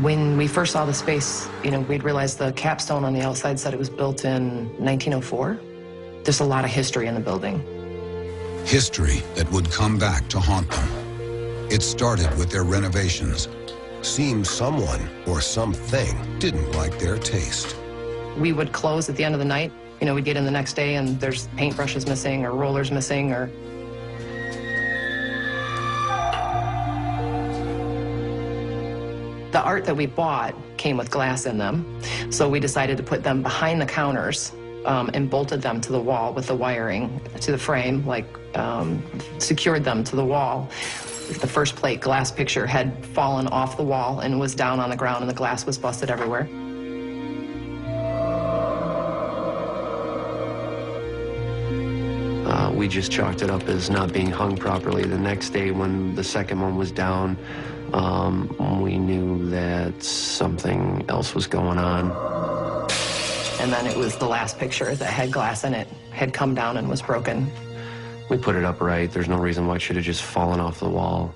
When we first saw the space, we'd realized the capstone on the outside said it was built in 1904. There's a lot of history in the building. History that would come back to haunt them. It started with their renovations. Seems someone or something didn't like their taste. We would close at the end of the night. We'd get in the next day and there's paintbrushes missing or rollers missing or... The art that we bought came with glass in them, so we decided to put them behind the counters and bolted them to the wall with the wiring to the frame, secured them to the wall. The first plate glass picture had fallen off the wall and was down on the ground, and the glass was busted everywhere. We just chalked it up as not being hung properly. The next day when the second one was down, we knew that something else was going on. And then it was the last picture that had glass in it, had come down and was broken. We put it up right. There's no reason why it should have just fallen off the wall.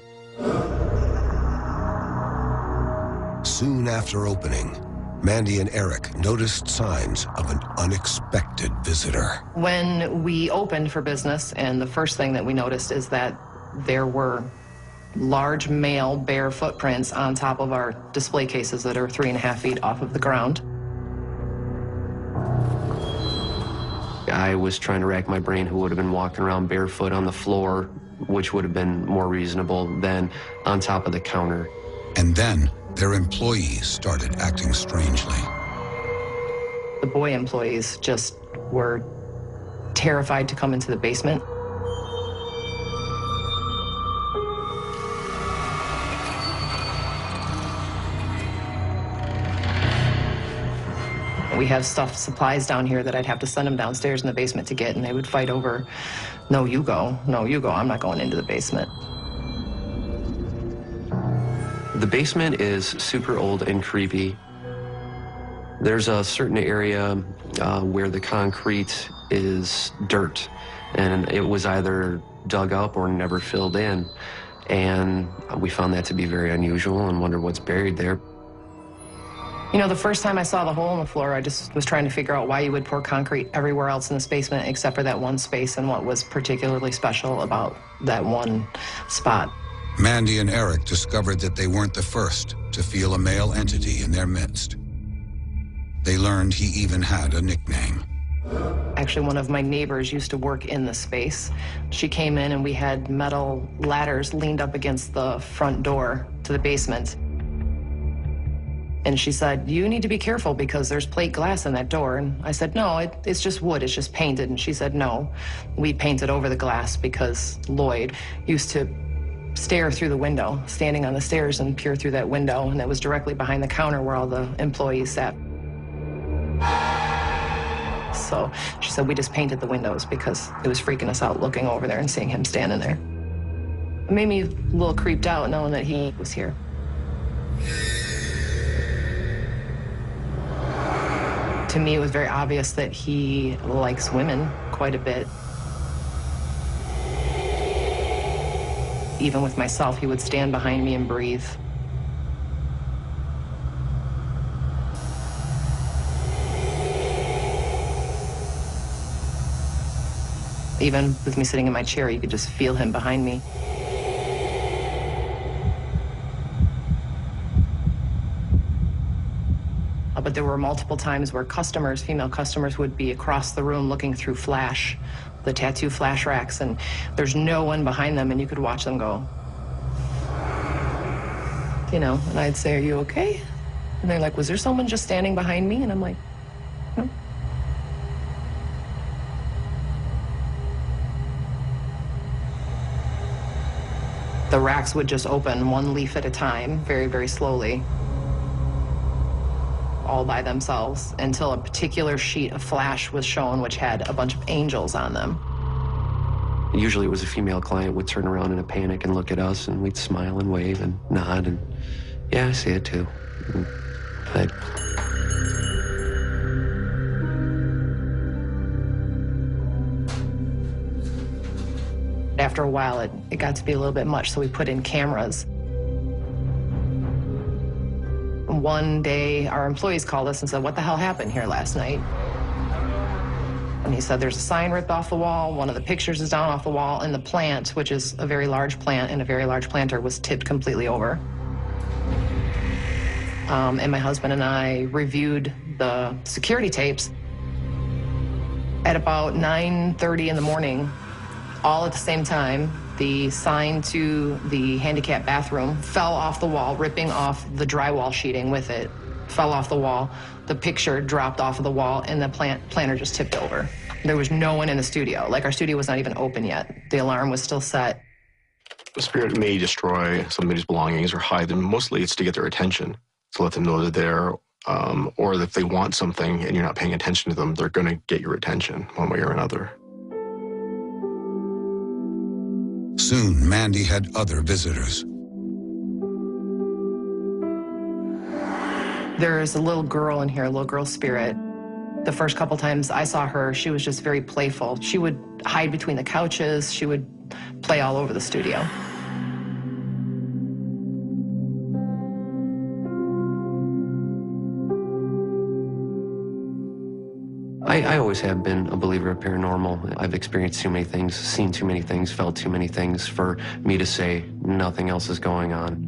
Soon after opening, Mandy and Eric noticed signs of an unexpected visitor. When we opened for business, and the first thing that we noticed is that there were large male bare footprints on top of our display cases that are 3.5 feet off of the ground. I was trying to rack my brain who would have been walking around barefoot on the floor, which would have been more reasonable than on top of the counter. And then their employees started acting strangely. The boy employees just were terrified to come into the basement. We have supplies down here that I'd have to send them downstairs in the basement to get, and they would fight over, no, you go, I'm not going into the basement. The basement is super old and creepy. There's a certain area where the concrete is dirt, and it was either dug up or never filled in. And we found that to be very unusual and wondered what's buried there. The first time I saw the hole in the floor, I just was trying to figure out why you would pour concrete everywhere else in this basement except for that one space and what was particularly special about that one spot. Mandy and Eric discovered that they weren't the first to feel a male entity in their midst. They learned he even had a nickname. Actually, one of my neighbors used to work in the space. She came in and we had metal ladders leaned up against the front door to the basement. And she said, you need to be careful because there's plate glass in that door. And I said, no, it's just wood, it's just painted. And she said, no, we painted over the glass because Lloyd used to stare through the window, standing on the stairs and peer through that window. And it was directly behind the counter where all the employees sat. So she said, we just painted the windows because it was freaking us out looking over there and seeing him standing there. It made me a little creeped out knowing that he was here. To me, it was very obvious that he likes women quite a bit. Even with myself, he would stand behind me and breathe. Even with me sitting in my chair, you could just feel him behind me. But there were multiple times where female customers would be across the room looking through the tattoo flash racks, and there's no one behind them, and you could watch them go. And I'd say, are you okay? And they're like, was there someone just standing behind me? And I'm like, no. The racks would just open one leaf at a time, very, very slowly, all by themselves, until a particular sheet of flash was shown which had a bunch of angels on them. Usually it was a female client would turn around in a panic and look at us, and we'd smile and wave and nod, and yeah, I see it too. But after a while, it got to be a little bit much, so we put in cameras. One day, our employees called us and said, "What the hell happened here last night?" And he said, "There's a sign ripped off the wall, one of the pictures is down off the wall, and the plant, which is a very large plant and a very large planter, was tipped completely over." And my husband and I reviewed the security tapes. At about 9:30 in the morning, all at the same time, the sign to the handicap bathroom fell off the wall, ripping off the drywall sheeting with it, fell off the wall. The picture dropped off of the wall, and the planter just tipped over. There was no one in the studio. Like, our studio was not even open yet. The alarm was still set. The spirit may destroy somebody's belongings or hide them. Mostly it's to get their attention, to let them know they're there, or if they want something and you're not paying attention to them, they're going to get your attention one way or another. Soon, Mandy had other visitors. There is a little girl in here, a little girl spirit. The first couple times I saw her, she was just very playful. She would hide between the couches. She would play all over the studio. I always have been a believer of paranormal. I've experienced too many things, seen too many things, felt too many things for me to say nothing else is going on.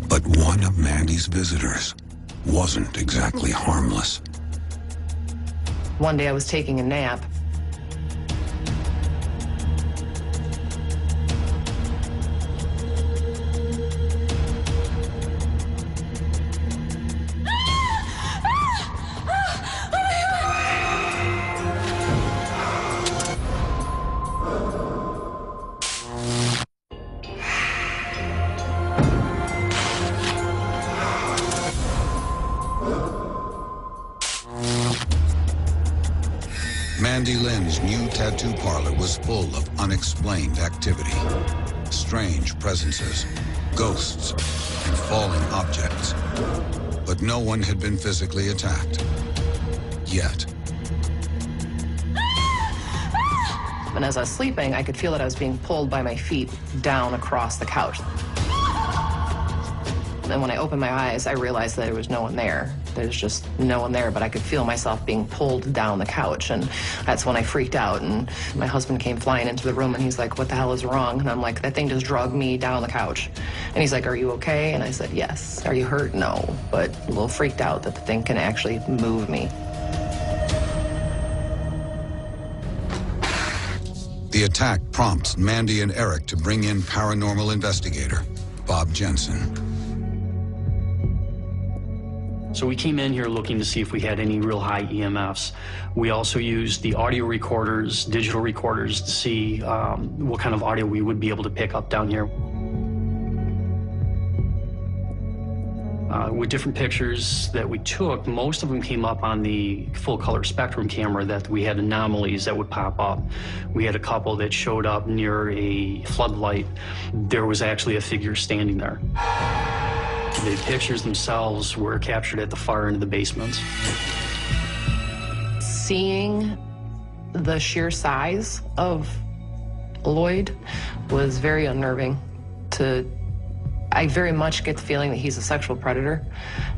But one of Mandy's visitors wasn't exactly harmless. One day I was taking a nap. Mandy Lynn's new tattoo parlor was full of unexplained activity. Strange presences, ghosts, and falling objects. But no one had been physically attacked. Yet. And as I was sleeping, I could feel that I was being pulled by my feet down across the couch. And when I opened my eyes, I realized that there was no one there. There's just no one there, but I could feel myself being pulled down the couch. And that's when I freaked out. And my husband came flying into the room, and he's like, "What the hell is wrong?" And I'm like, "That thing just dragged me down the couch." And he's like, "Are you okay?" And I said, "Yes." "Are you hurt?" "No." But a little freaked out that the thing can actually move me. The attack prompts Mandy and Eric to bring in paranormal investigator Bob Jensen. So we came in here looking to see if we had any real high EMFs. We also used the audio recorders, digital recorders, to see what kind of audio we would be able to pick up down here. With different pictures that we took, most of them came up on the full color spectrum camera, that we had anomalies that would pop up. We had a couple that showed up near a floodlight. There was actually a figure standing there. The pictures themselves were captured at the far end of the basement. Seeing the sheer size of Lloyd was very unnerving. I very much get the feeling that he's a sexual predator,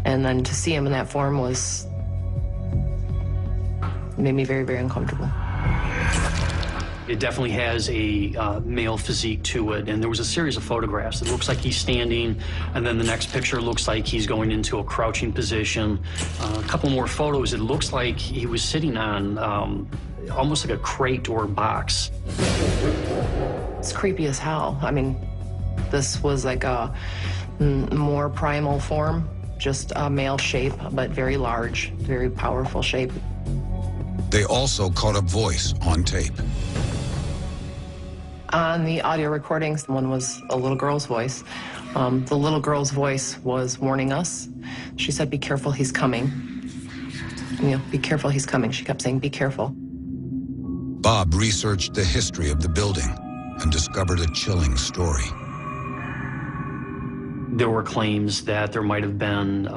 and then to see him in that form made me very, very uncomfortable. It definitely has a male physique to it, and there was a series of photographs. It looks like he's standing, and then the next picture looks like he's going into a crouching position. A couple more photos, it looks like he was sitting on almost like a crate or a box. It's creepy as hell. I mean, this was like a more primal form, just a male shape, but very large, very powerful shape. They also caught a voice on tape. On the audio recordings, one was a little girl's voice. The little girl's voice was warning us. She said, "Be careful, he's coming." You know, "Be careful, he's coming." She kept saying, "Be careful." Bob researched the history of the building and discovered a chilling story. There were claims that there might have been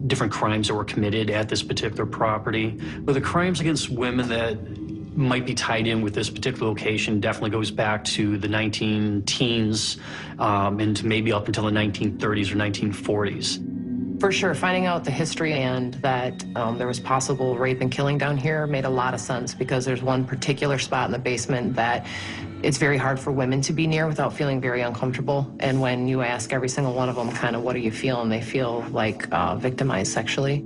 different crimes that were committed at this particular property. But the crimes against women that might be tied in with this particular location definitely goes back to the 19-teens and maybe up until the 1930s or 1940s. For sure, finding out the history and that there was possible rape and killing down here made a lot of sense, because there's one particular spot in the basement that it's very hard for women to be near without feeling very uncomfortable. And when you ask every single one of them kind of what do you feel, and they feel like victimized sexually.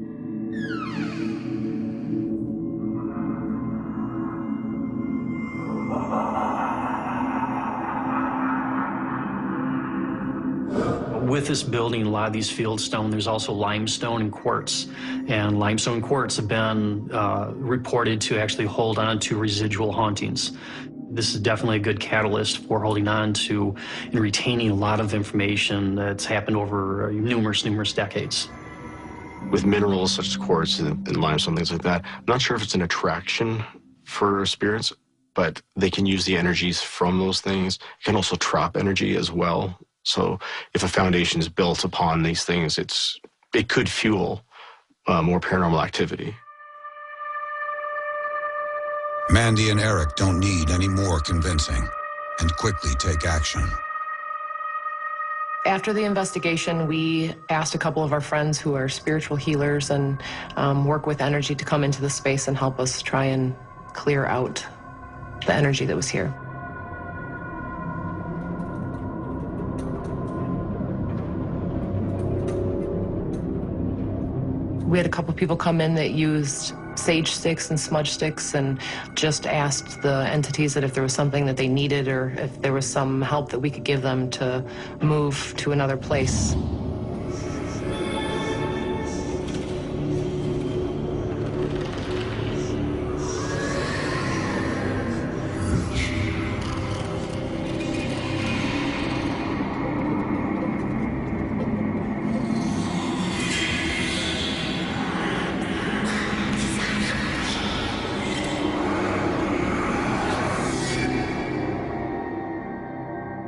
With this building, a lot of these fieldstone, there's also limestone and quartz. And limestone and quartz have been reported to actually hold on to residual hauntings. This is definitely a good catalyst for holding on to and retaining a lot of information that's happened over numerous decades. With minerals such as quartz and limestone, things like that, I'm not sure if it's an attraction for spirits, but they can use the energies from those things. It can also trap energy as well. So if a foundation is built upon these things, it could fuel more paranormal activity. Mandy and Eric don't need any more convincing and quickly take action. After the investigation, we asked a couple of our friends who are spiritual healers and work with energy to come into the space and help us try and clear out the energy that was here. We had a couple people come in that used sage sticks and smudge sticks and just asked the entities that if there was something that they needed or if there was some help that we could give them to move to another place.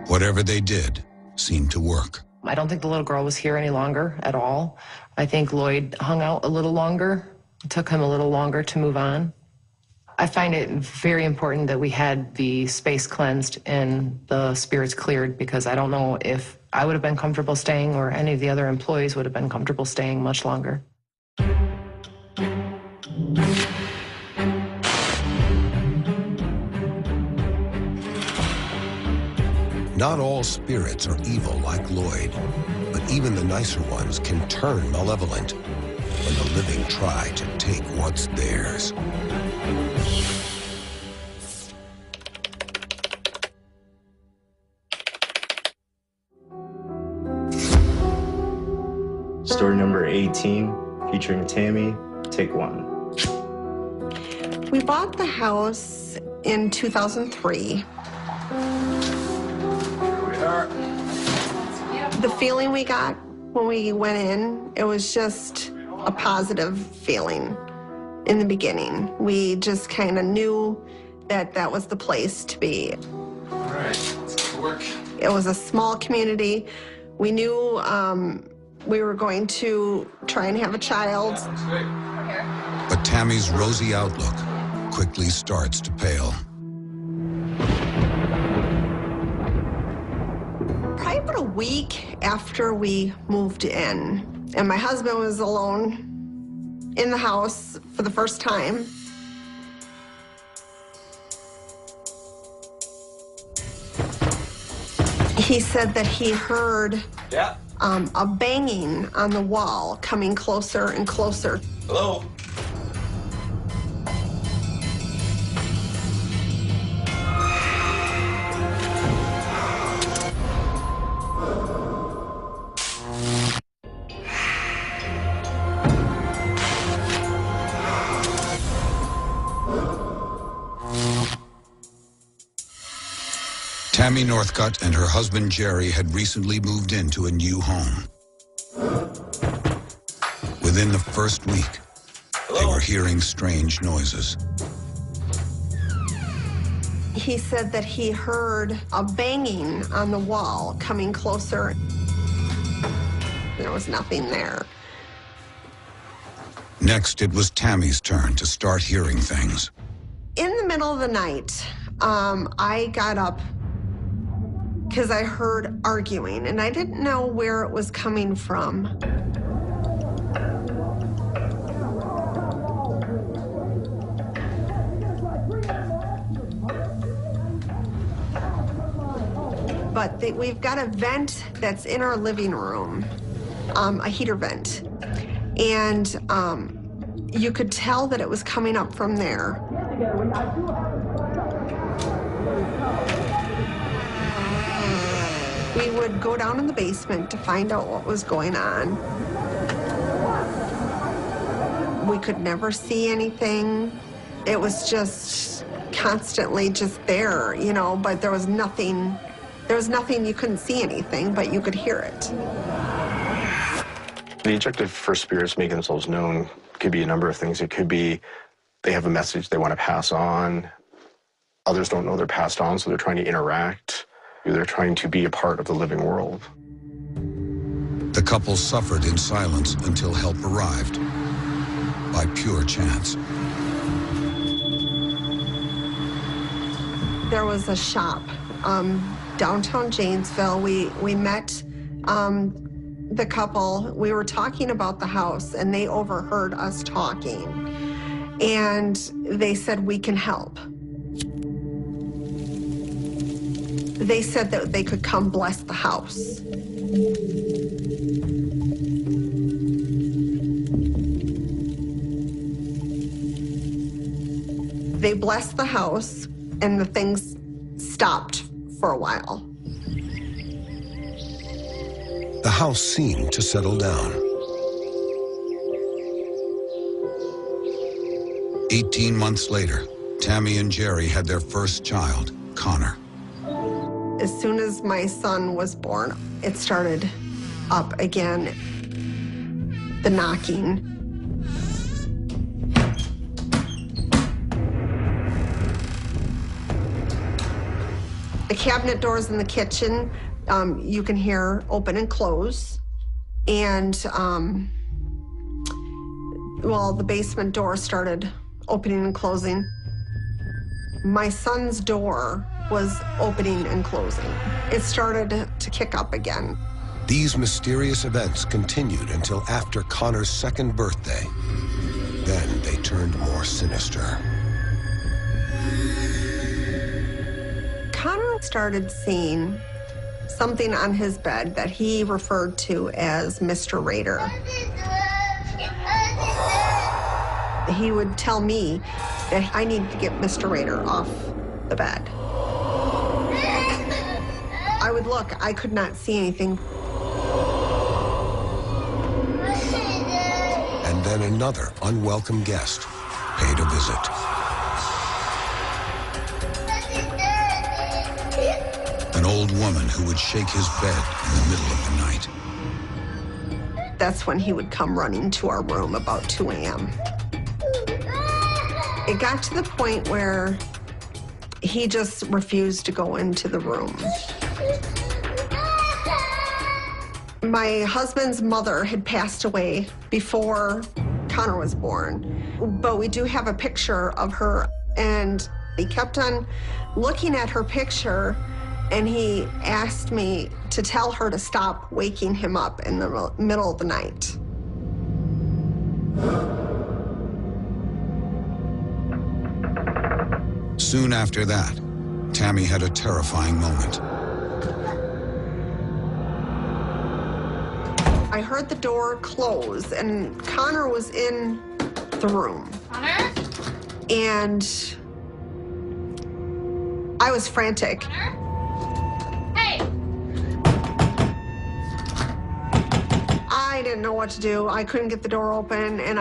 Whatever they did seemed to work. I don't think the little girl was here any longer at all. I think Lloyd hung out a little longer. It took him a little longer to move on. I find it very important that we had the space cleansed and the spirits cleared, because I don't know if I would have been comfortable staying or any of the other employees would have been comfortable staying much longer. Not all spirits are evil like Lloyd, but even the nicer ones can turn malevolent when the living try to take what's theirs. Story number 18, featuring Tammy, take 1. We bought the house in 2003. The feeling we got when we went in, it was just a positive feeling in the beginning. We just kind of knew that that was the place to be. All right, let's get to work. It was a small community. We knew we were going to try and have a child. Yeah, looks great. But Tammy's rosy outlook quickly starts to pale. Probably about a week after we moved in, and my husband was alone in the house for the first time. He said that he heard a banging on the wall coming closer and closer. Hello? Tammy Northcutt and her husband Jerry had recently moved into a new home. Within the first week, they were hearing strange noises. He said that he heard a banging on the wall coming closer. There was nothing there. Next, it was Tammy's turn to start hearing things. In the middle of the night, I got up because I heard arguing, and I didn't know where it was coming from. But we've got a vent that's in our living room, a heater vent. And you could tell that it was coming up from there. We would go down in the basement to find out what was going on. We could never see anything. It was just constantly just there, you know, but there was nothing, you couldn't see anything, but you could hear it. The objective for spirits making themselves known could be a number of things. It could be they have a message they want to pass on. Others don't know they're passed on, so they're trying to interact. They're trying to be a part of the living world. The couple suffered in silence until help arrived, by pure chance. There was a shop, downtown Janesville. We met the couple. We were talking about the house, and they overheard us talking. And they said, we can help. They said that they could come bless the house. They blessed the house, and the things stopped for a while. The house seemed to settle down. 18 months later, Tammy and Jerry had their first child, Connor. As soon as my son was born, it started up again, the knocking. The cabinet doors in the kitchen, you can hear open and close. And, well, the basement door started opening and closing. My son's door was opening and closing. It started to kick up again. These mysterious events continued until after Connor's second birthday. Then they turned more sinister. Connor started seeing something on his bed that he referred to as Mr. Raider. He would tell me that I needed to get Mr. Raider off the bed. I would look, I could not see anything. And then another unwelcome guest paid a visit. An old woman who would shake his bed in the middle of the night. That's when he would come running to our room about 2 a.m. It got to the point where he just refused to go into the room. My husband's mother had passed away before Connor was born, but we do have a picture of her, and he kept on looking at her picture, and he asked me to tell her to stop waking him up in the middle of the night. Soon after that, Tammy had a terrifying moment. I heard the door close, and Connor was in the room. Connor? And I was frantic. Connor? Hey! I didn't know what to do. I couldn't get the door open, and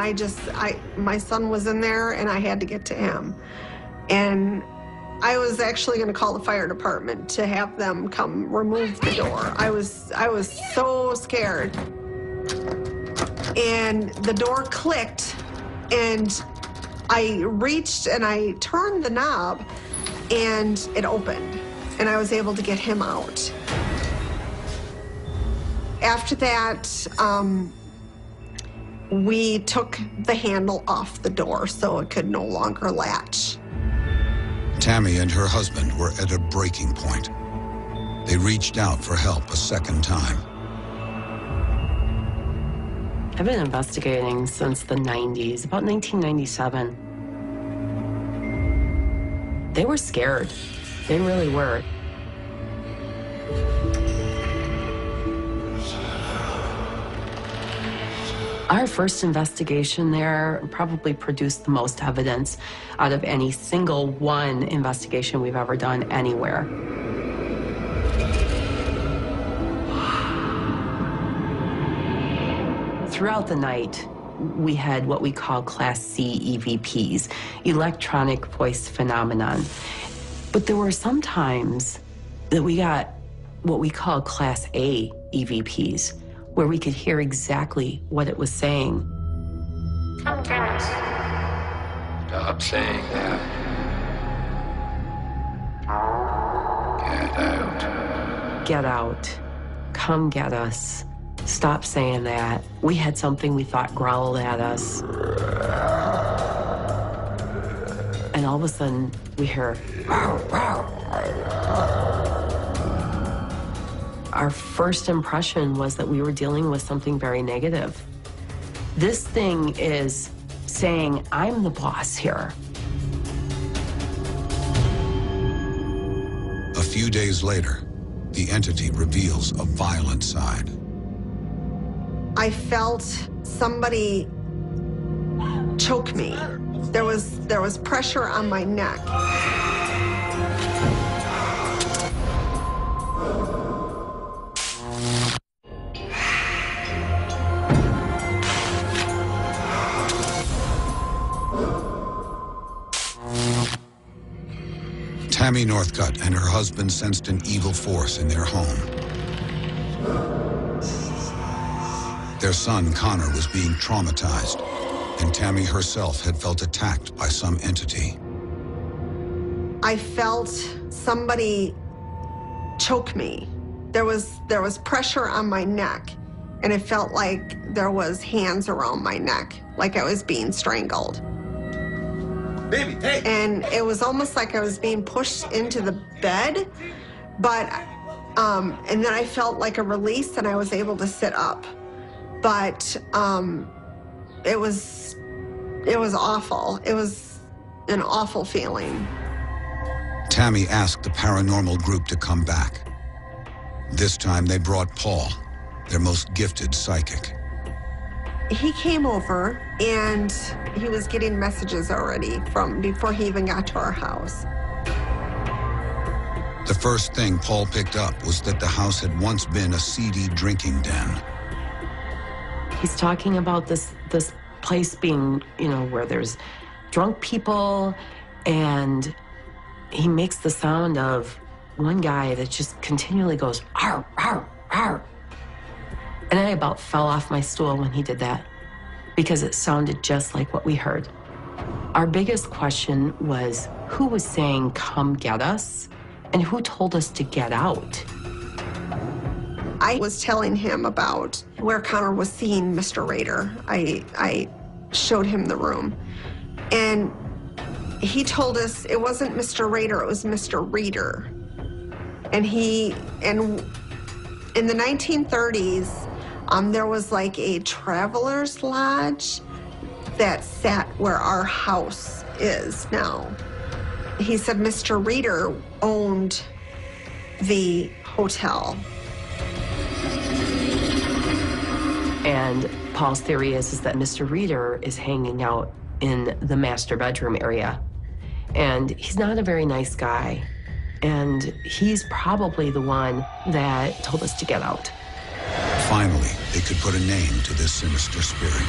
my son was in there, and I had to get to him. And I was actually going to call the fire department to have them come remove the door. I was so scared. And the door clicked, and I reached and I turned the knob, and it opened, and I was able to get him out. After that, we took the handle off the door so it could no longer latch. Tammy and her husband were at a breaking point. They reached out for help a second time. I've been investigating since the 90s, about 1997. They were scared. They really were. Our first investigation there probably produced the most evidence out of any single one investigation we've ever done anywhere. Throughout the night, we had what we call Class C EVPs, electronic voice phenomenon. But there were some times that we got what we call Class A EVPs, where we could hear exactly what it was saying. Stop saying that. Get out. Get out. Come get us. Stop saying that. We had something we thought growled at us. And all of a sudden, we hear, "Row, row." Our first impression was that we were dealing with something very negative. This thing is saying, I'm the boss here. A few days later, the entity reveals a violent side. I felt somebody choke me. There was pressure on my neck. Tammy Northcutt and her husband sensed an evil force in their home. Their son, Connor, was being traumatized, and Tammy herself had felt attacked by some entity. I felt somebody choke me. There was pressure on my neck, and it felt like there was hands around my neck, like I was being strangled. Baby, hey! And it was almost like I was being pushed into the bed, but, and then I felt like a release and I was able to sit up. But it was awful. It was an awful feeling. Tammy asked the paranormal group to come back. This time they brought Paul, their most gifted psychic. He came over and he was getting messages already from before he even got to our house. The first thing Paul picked up was that the house had once been a seedy drinking den. He's talking about this place being, where there's drunk people, and he makes the sound of one guy that just continually goes, "Arr, arr, arr." And I about fell off my stool when he did that, because it sounded just like what we heard. Our biggest question was, who was saying, "Come get us," and who told us to get out? I was telling him about where Connor was seeing Mr. Raider. I showed him the room. And he told us it wasn't Mr. Raider, it was Mr. Reader. And in the 1930s, there was like a traveler's lodge that sat where our house is now. He said Mr. Reader owned the hotel. And Paul's theory is that Mr. Reader is hanging out in the master bedroom area. And he's not a very nice guy. And he's probably the one that told us to get out. Finally, they could put a name to this sinister spirit.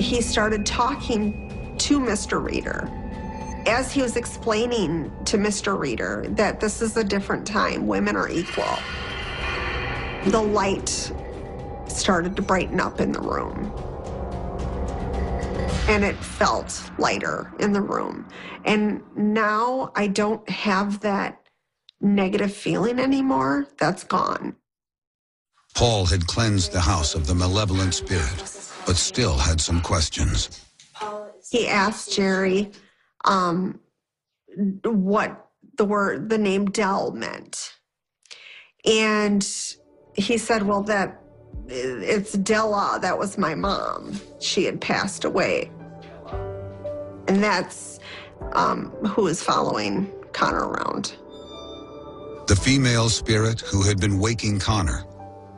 He started talking to Mr. Reader. As he was explaining to Mr. Reader that this is a different time, women are equal, the light started to brighten up in the room. And it felt lighter in the room. And now I don't have that negative feeling anymore. That's gone. Paul had cleansed the house of the malevolent spirit, but still had some questions. He asked Jerry what the name Dell meant. And he said, well, it's Della. That was my mom. She had passed away. And that's who was following Connor around. The female spirit who had been waking Connor,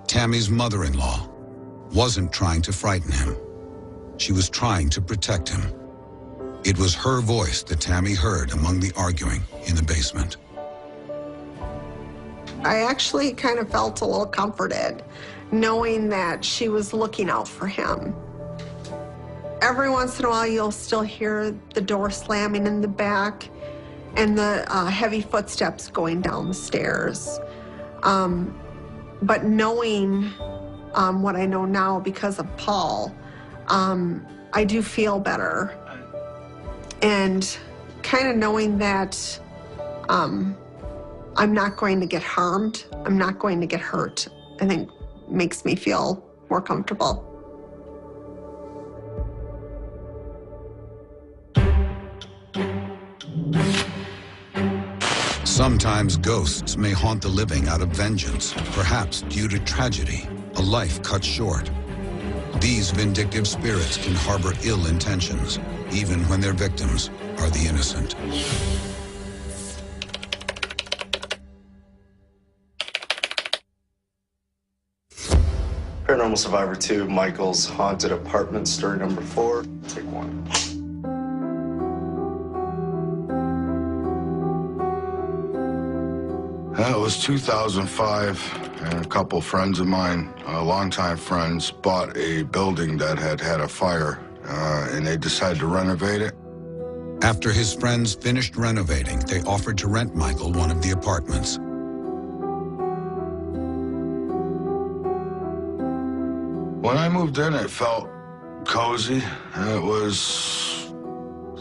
Tammy's mother-in-law, wasn't trying to frighten him. She was trying to protect him. It was her voice that Tammy heard among the arguing in the basement. I actually kind of felt a little comforted, knowing that she was looking out for him. Every once in a while, you'll still hear the door slamming in the back and the heavy footsteps going down the stairs. But knowing what I know now because of Paul, I do feel better. And kind of knowing that I'm not going to get harmed, I'm not going to get hurt, I think makes me feel more comfortable. Sometimes ghosts may haunt the living out of vengeance, perhaps due to tragedy, a life cut short. These vindictive spirits can harbor ill intentions, even when their victims are the innocent. Paranormal Survivor 2, Michael's Haunted Apartment, story number 4, take 1. It was 2005, and a couple friends of mine, longtime friends, bought a building that had a fire, and they decided to renovate it. After his friends finished renovating, they offered to rent Michael one of the apartments. When I moved in, it felt cozy. It was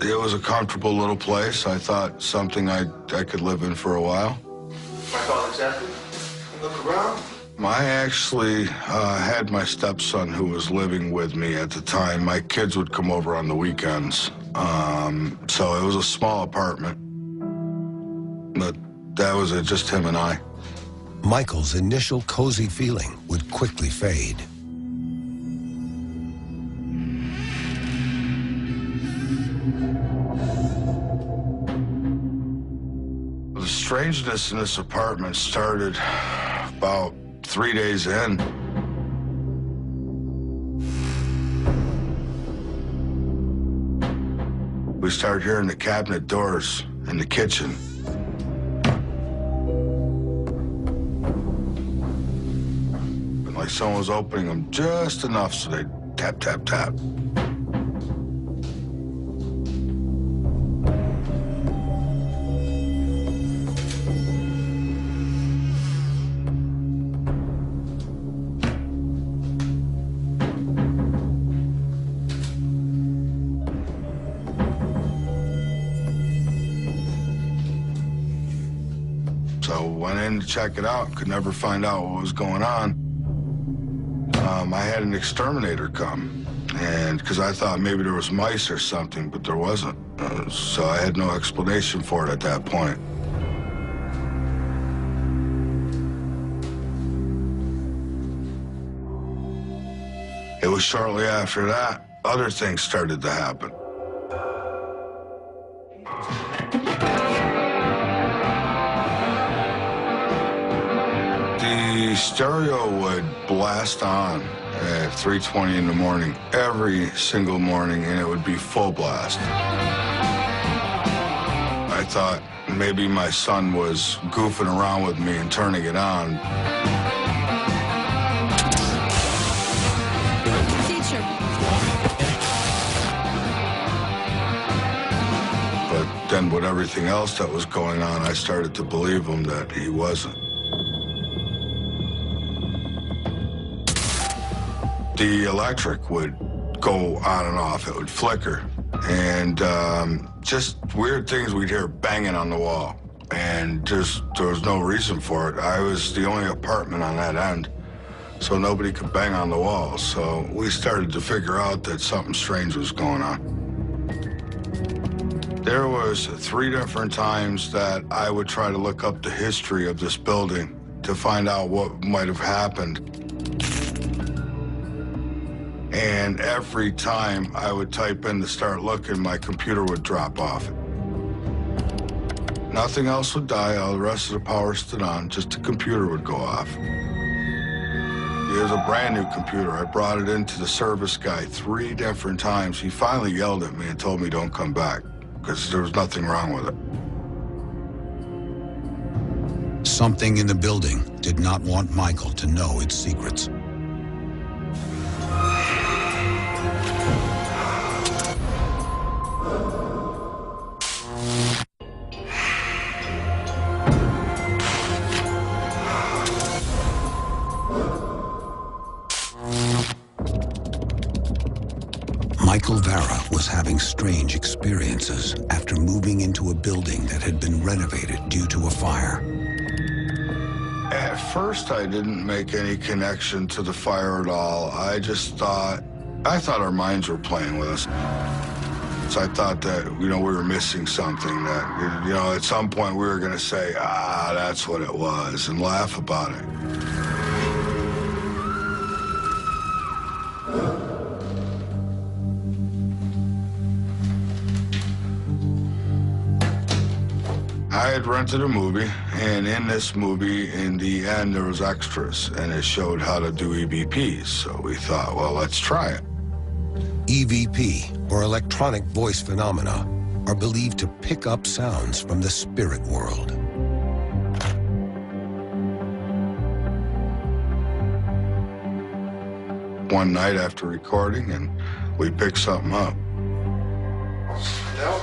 a comfortable little place. I thought something I could live in for a while. My father's happy. Look around. I actually had my stepson who was living with me at the time. My kids would come over on the weekends. So it was a small apartment, but that was it, just him and I. Michael's initial cozy feeling would quickly fade. The strangeness in this apartment started about 3 days in. We started hearing the cabinet doors in the kitchen. And like someone was opening them just enough so they'd tap, tap, tap. So went in to check it out, could never find out what was going on. I had an exterminator come, and because I thought maybe there was mice or something, but there wasn't. So I had no explanation for it at that point. It was shortly after that, other things started to happen. The stereo would blast on at 3:20 in the morning, every single morning, and it would be full blast. I thought maybe my son was goofing around with me and turning it on. Teacher. But then with everything else that was going on, I started to believe him that he wasn't. The electric would go on and off. It would flicker. And just weird things we'd hear banging on the wall. And there was no reason for it. I was the only apartment on that end. so nobody could bang on the walls. So we started to figure out that something strange was going on. There was 3 different times that I would try to look up the history of this building to find out what might have happened. And every time I would type in to start looking, my computer would drop off. Nothing else would die, all the rest of the power stood on, just the computer would go off. It was a brand new computer. I brought it into the service guy 3 different times. He finally yelled at me and told me don't come back, because there was nothing wrong with it. Something in the building did not want Michael to know its secrets. Michael Vara was having strange experiences after moving into a building that had been renovated due to a fire. At first, I didn't make any connection to the fire at all. I thought our minds were playing with us. So I thought that, we were missing something, that, at some point we were going to say, that's what it was, and laugh about it. I had rented a movie, and in this movie, in the end, there was extras, and it showed how to do EVPs. So we thought, well, let's try it. EVP, or electronic voice phenomena, are believed to pick up sounds from the spirit world. One night after recording, and we picked something up. Now,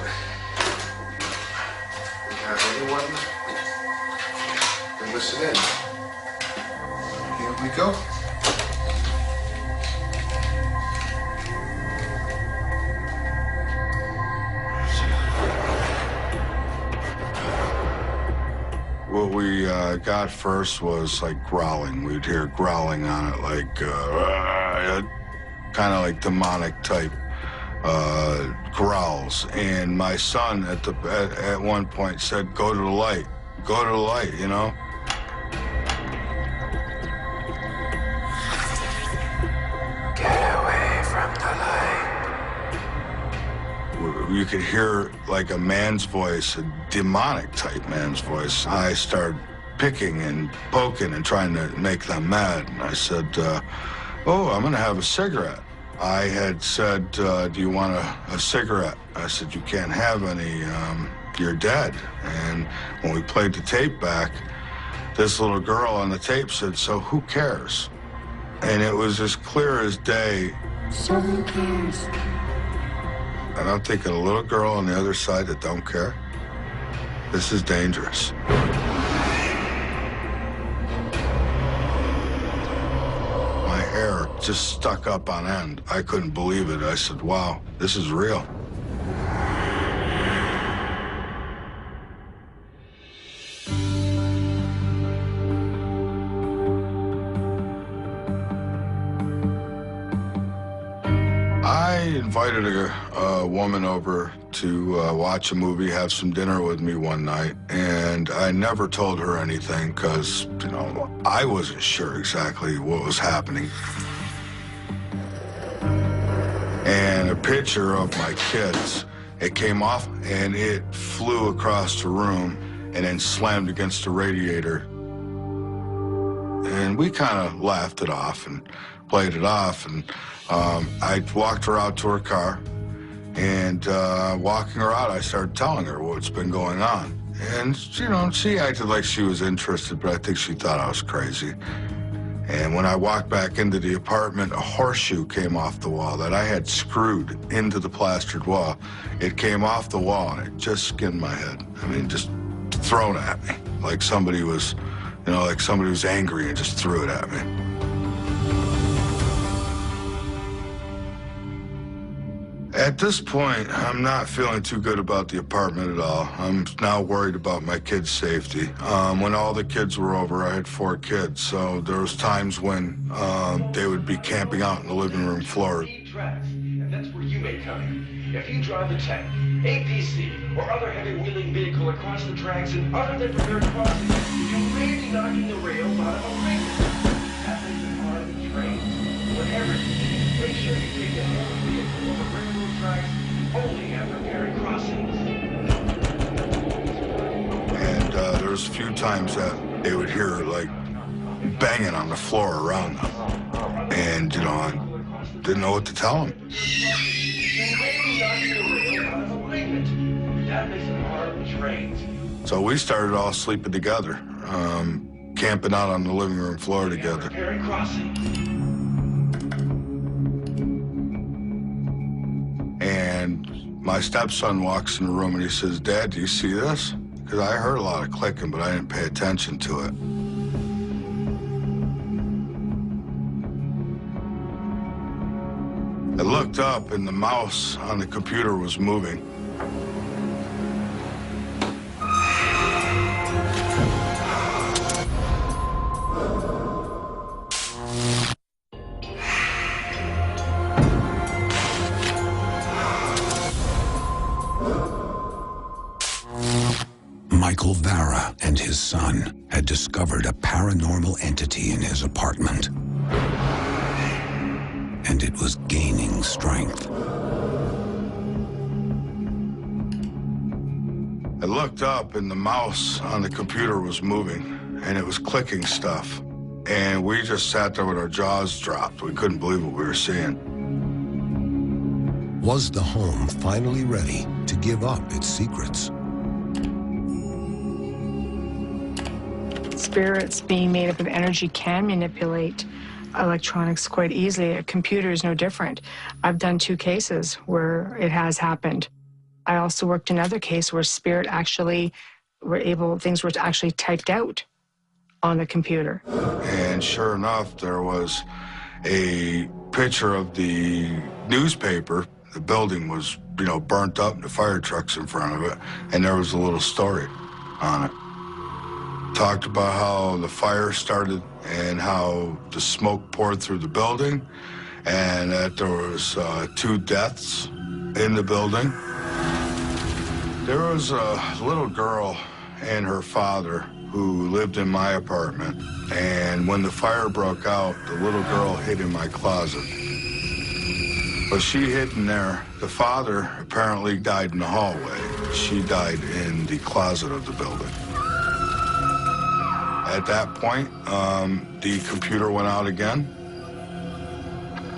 have anyone been listening? Here we go. What we got first was like growling. We'd hear growling on it, like kind of like demonic type growls. And my son at one point said, "Go to the light, go to the light," Get away from the light. You could hear like a man's voice, a demonic type man's voice. I started picking and poking and trying to make them mad. And I said, "Oh, I'm gonna have a cigarette." I had said, "Do you want a cigarette?" I said, "You can't have any, you're dead." And when we played the tape back, this little girl on the tape said, "So who cares?" And it was as clear as day. So who cares? And I'm thinking, a little girl on the other side that don't care? This is dangerous. My hair just stuck up on end. I couldn't believe it. I said, wow, this is real. I invited a woman over to watch a movie, have some dinner with me one night, and I never told her anything because, I wasn't sure exactly what was happening. And a picture of my kids, it came off and it flew across the room and then slammed against the radiator. And we kind of laughed it off and played it off, and I walked her out to her car, and walking her out, I started telling her what's been going on. And, she acted like she was interested, but I think she thought I was crazy. And when I walked back into the apartment, a horseshoe came off the wall that I had screwed into the plastered wall. It came off the wall, and it just skinned my head. I mean, just thrown at me, like somebody was, like somebody was angry and just threw it at me. At this point, I'm not feeling too good about the apartment at all. I'm now worried about my kids' safety. When all the kids were over, I had 4 kids, so there was times when they would be camping out in the living room floor. And that's where you may come in. If you drive the tank, APC, or other heavy-wheeling vehicle across the tracks in other than prepared crossings, you may be knocking the rails out of alignment. That makes it part of the train. Whatever you do, make sure you take the heavy vehicle over railroad tracks only at prepared crossings. And there was a few times that they would hear, like, banging on the floor around them. And, you know, I didn't know what to tell them. So we started all sleeping together, camping out on the living room floor together. And my stepson walks in the room and he says, "Dad, do you see this?" Because I heard a lot of clicking, but I didn't pay attention to it. I looked up and the mouse on the computer was moving. Michael Vara and his son had discovered a paranormal entity in his apartment. And it was gaining strength. I looked up and the mouse on the computer was moving and it was clicking stuff. And we just sat there with our jaws dropped. We couldn't believe what we were seeing. Was the home finally ready to give up its secrets? Spirits being made up of energy can manipulate electronics quite easily. A computer is no different. I've done 2 cases where it has happened. I also worked in another case where spirit actually things were actually typed out on the computer. And sure enough, there was a picture of the newspaper. The building was, you know, burnt up, and the fire trucks in front of it, and there was a little story on it. Talked about how the fire started and how the smoke poured through the building, and that there was 2 deaths in the building. There was a little girl and her father who lived in my apartment, and when the fire broke out, the little girl hid in my closet. But she hid in there. The father apparently died in the hallway. She died in the closet of the building. At that point, the computer went out again.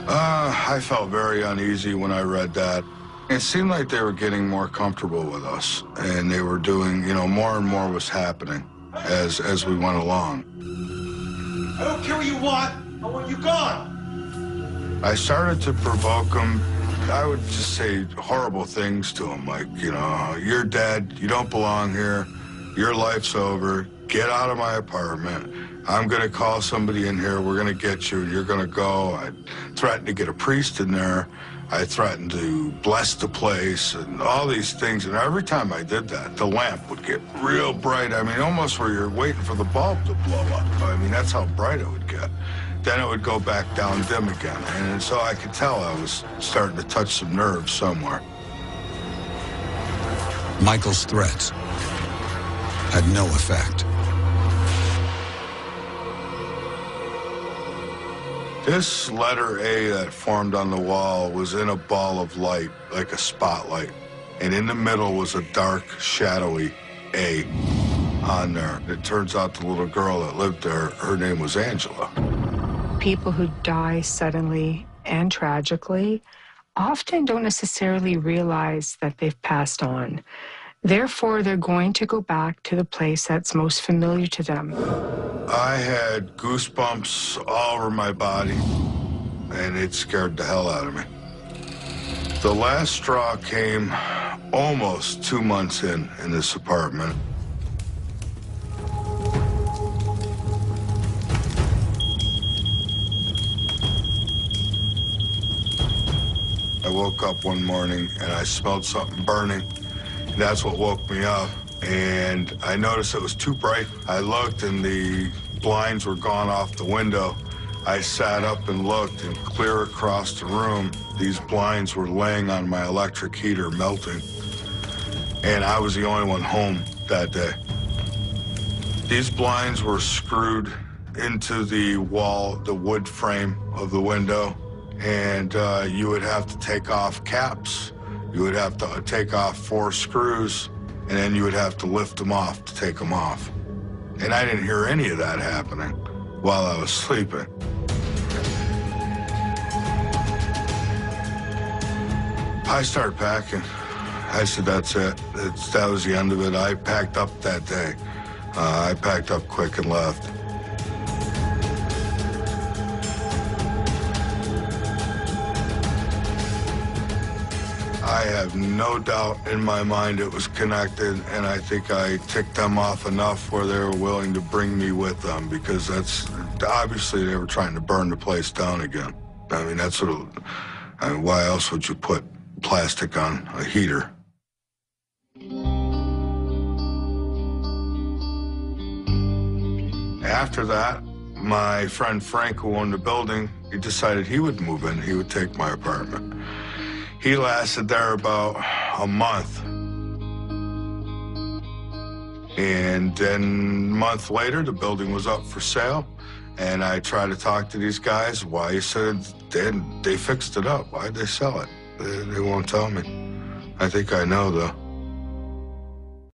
I felt very uneasy when I read that. It seemed like they were getting more comfortable with us, and they were doing, you know, more and more was happening as we went along. I don't care what you want. I want you gone. I started to provoke them. I would just say horrible things to them, like, you know, "You're dead. You don't belong here. Your life's over. Get out of my apartment. I'm going to call somebody in here. We're going to get you. You're going to go." I threatened to get a priest in there. I threatened to bless the place and all these things. And every time I did that, the lamp would get real bright. I mean, almost where you're waiting for the bulb to blow up. I mean, that's how bright it would get. Then it would go back down dim again. And so I could tell I was starting to touch some nerves somewhere. Michael's threats had no effect. This letter A that formed on the wall was in a ball of light, like a spotlight. And in the middle was a dark, shadowy A on there. It turns out the little girl that lived there, her name was Angela. People who die suddenly and tragically often don't necessarily realize that they've passed on. Therefore, they're going to go back to the place that's most familiar to them. I had goosebumps all over my body, and it scared the hell out of me. The last straw came almost 2 months in this apartment. I woke up one morning and I smelled something burning. That's what woke me up. And I noticed it was too bright. I looked and the blinds were gone off the window. I sat up and looked, and clear across the room, these blinds were laying on my electric heater melting. And I was the only one home that day. These blinds were screwed into the wall, the wood frame of the window, and you would have to take off caps. You would have to take off 4 screws, and then you would have to lift them off to take them off. And I didn't hear any of that happening while I was sleeping. I started packing. I said, that's it. That was the end of it. I packed up that day. I packed up quick and left. I have no doubt in my mind it was connected, and I think I ticked them off enough where they were willing to bring me with them, because that's obviously they were trying to burn the place down again. I mean, that's what. I mean, why else would you put plastic on a heater? After that, my friend Frank, who owned the building, he decided he would move in. He would take my apartment. He lasted there about a month. And then a month later, the building was up for sale. And I tried to talk to these guys. Why? He said they fixed it up. Why'd they sell it? They won't tell me. I think I know, though.